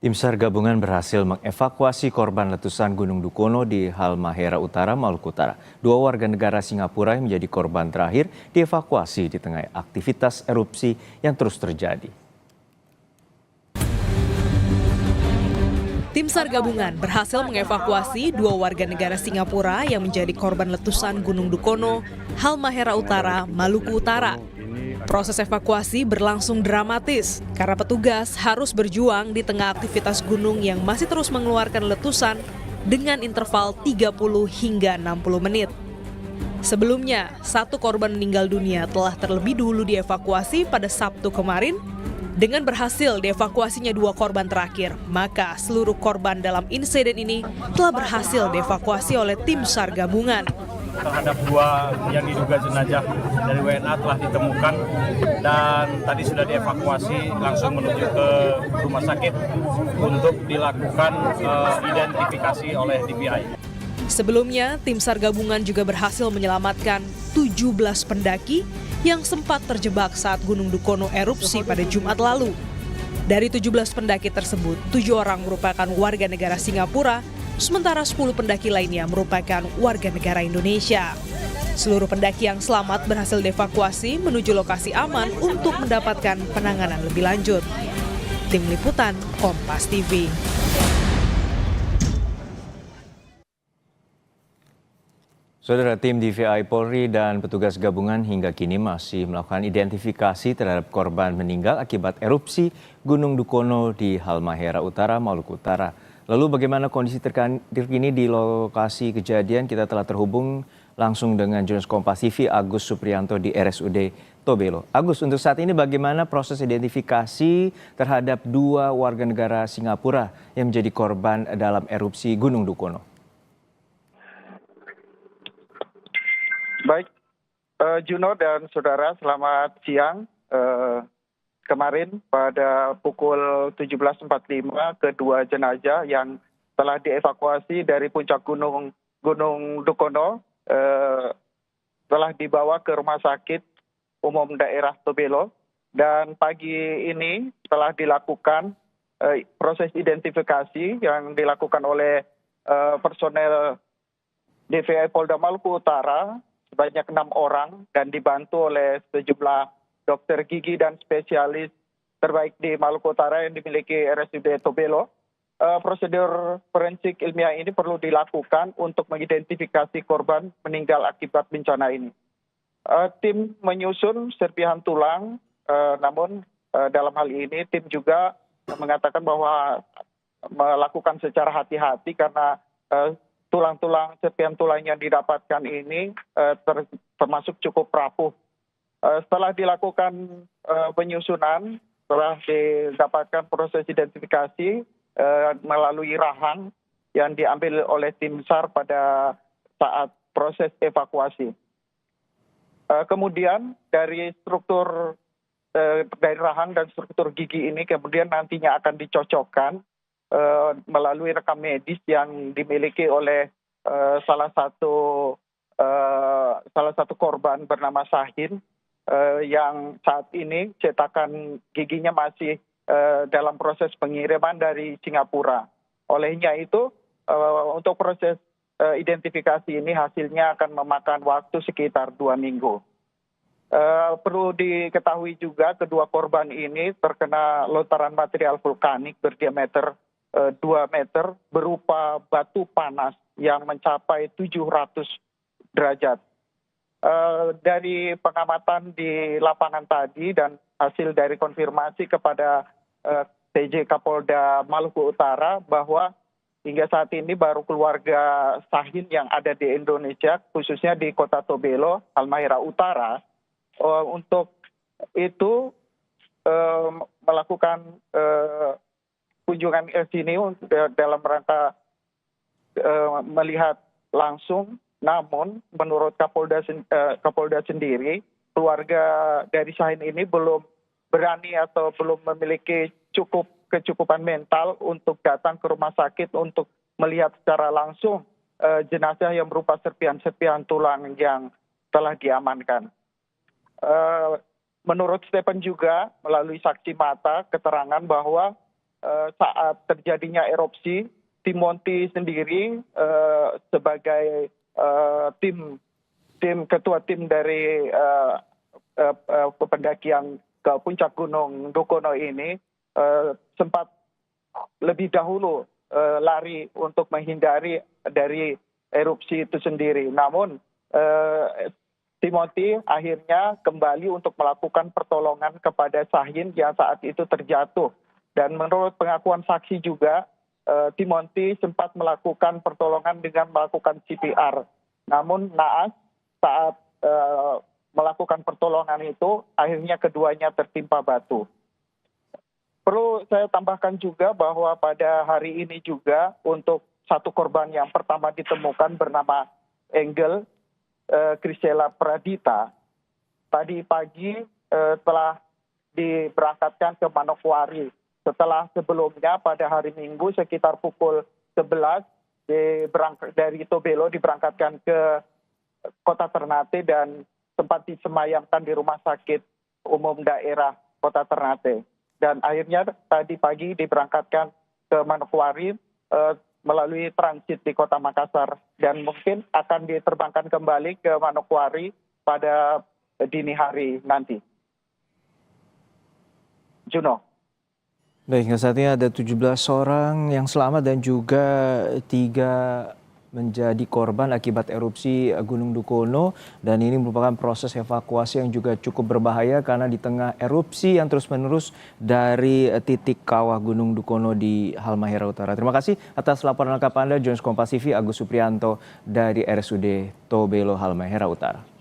Tim SAR gabungan berhasil mengevakuasi korban letusan Gunung Dukono di Halmahera Utara, Maluku Utara. Dua warga negara Singapura yang menjadi korban terakhir dievakuasi di tengah aktivitas erupsi yang terus terjadi. Tim SAR gabungan berhasil mengevakuasi dua warga negara Singapura yang menjadi korban letusan Gunung Dukono, Halmahera Utara, Maluku Utara. Proses evakuasi berlangsung dramatis karena petugas harus berjuang di tengah aktivitas gunung yang masih terus mengeluarkan letusan dengan interval 30 hingga 60 menit. Sebelumnya, satu korban meninggal dunia telah terlebih dahulu dievakuasi pada Sabtu kemarin. Dengan berhasil dievakuasinya dua korban terakhir, maka seluruh korban dalam insiden ini telah berhasil dievakuasi oleh tim SAR gabungan. Terhadap dua yang diduga jenazah dari WNA telah ditemukan dan tadi sudah dievakuasi langsung menuju ke rumah sakit untuk dilakukan identifikasi oleh DPI. Sebelumnya, tim SAR gabungan juga berhasil menyelamatkan 17 pendaki yang sempat terjebak saat Gunung Dukono erupsi pada Jumat lalu. Dari 17 pendaki tersebut, 7 orang merupakan warga negara Singapura, sementara 10 pendaki lainnya merupakan warga negara Indonesia. Seluruh pendaki yang selamat berhasil dievakuasi menuju lokasi aman untuk mendapatkan penanganan lebih lanjut. Tim Liputan, Kompas TV. Saudara, tim DVI Polri dan petugas gabungan hingga kini masih melakukan identifikasi terhadap korban meninggal akibat erupsi Gunung Dukono di Halmahera Utara, Maluku Utara. Lalu bagaimana kondisi terkini di lokasi kejadian? Kita telah terhubung langsung dengan jurnalis Kompas TV Agus Supriyanto di RSUD Tobelo. Agus, untuk saat ini bagaimana proses identifikasi terhadap dua warga negara Singapura yang menjadi korban dalam erupsi Gunung Dukono? Baik, Juno dan saudara, selamat siang. Kemarin pada pukul 17.45 kedua jenazah yang telah dievakuasi dari puncak Gunung Dukono telah dibawa ke Rumah Sakit Umum Daerah Tobelo, dan pagi ini telah dilakukan proses identifikasi yang dilakukan oleh personel DVI Polda Maluku Utara sebanyak 6 orang dan dibantu oleh sejumlah dokter gigi dan spesialis terbaik di Maluku Utara yang dimiliki RSUD Tobelo. Prosedur forensik ilmiah ini perlu dilakukan untuk mengidentifikasi korban meninggal akibat bencana ini. Tim menyusun serpihan tulang, namun dalam hal ini tim juga mengatakan bahwa melakukan secara hati-hati karena serpihan tulang yang didapatkan ini termasuk cukup rapuh. Setelah dilakukan penyusunan, setelah didapatkan proses identifikasi melalui rahang yang diambil oleh tim SAR pada saat proses evakuasi. Kemudian dari struktur dari rahang dan struktur gigi ini kemudian nantinya akan dicocokkan melalui rekam medis yang dimiliki oleh salah satu korban bernama Sahin yang saat ini cetakan giginya masih dalam proses pengiriman dari Singapura. Olehnya itu untuk proses identifikasi ini hasilnya akan memakan waktu sekitar 2 minggu. Perlu diketahui juga kedua korban ini terkena lontaran material vulkanik berdiameter 2 meter berupa batu panas yang mencapai 700 derajat. Dari pengamatan di lapangan tadi dan hasil dari konfirmasi kepada TJ Kapolda Maluku Utara bahwa hingga saat ini baru keluarga Sahin yang ada di Indonesia, khususnya di kota Tobelo, Halmahera Utara, untuk itu melakukan kunjungan ke sini dalam rangka melihat langsung. Namun menurut Kapolda sendiri, keluarga dari Sahin ini belum berani atau belum memiliki kecukupan mental untuk datang ke rumah sakit untuk melihat secara langsung jenazah yang berupa serpihan-serpihan tulang yang telah diamankan. Menurut Stephen juga melalui saksi mata keterangan bahwa saat terjadinya erupsi, tim Monty sendiri sebagai ketua tim dari pendakian ke puncak Gunung Dukono ini sempat lebih dahulu lari untuk menghindari dari erupsi itu sendiri. Namun Timothy akhirnya kembali untuk melakukan pertolongan kepada Shahin yang saat itu terjatuh. Dan menurut pengakuan saksi juga, Timothy sempat melakukan pertolongan dengan melakukan CPR. Namun naas saat melakukan pertolongan itu, akhirnya keduanya tertimpa batu. Perlu saya tambahkan juga bahwa pada hari ini juga untuk satu korban yang pertama ditemukan bernama Engel Krisela Pradita, tadi pagi telah diberangkatkan ke Manokwari. Setelah sebelumnya pada hari Minggu sekitar pukul 11 dari Tobelo diberangkatkan ke Kota Ternate dan sempat disemayamkan di Rumah Sakit Umum Daerah Kota Ternate. Dan akhirnya tadi pagi diberangkatkan ke Manokwari melalui transit di Kota Makassar dan mungkin akan diterbangkan kembali ke Manokwari pada dini hari nanti. Juno. Baik, hingga saat ini ada 17 orang yang selamat dan juga 3 menjadi korban akibat erupsi Gunung Dukono, dan ini merupakan proses evakuasi yang juga cukup berbahaya karena di tengah erupsi yang terus-menerus dari titik kawah Gunung Dukono di Halmahera Utara. Terima kasih atas laporan lengkap Anda, Jones Kompas TV, Agus Suprianto dari RSUD Tobelo Halmahera Utara.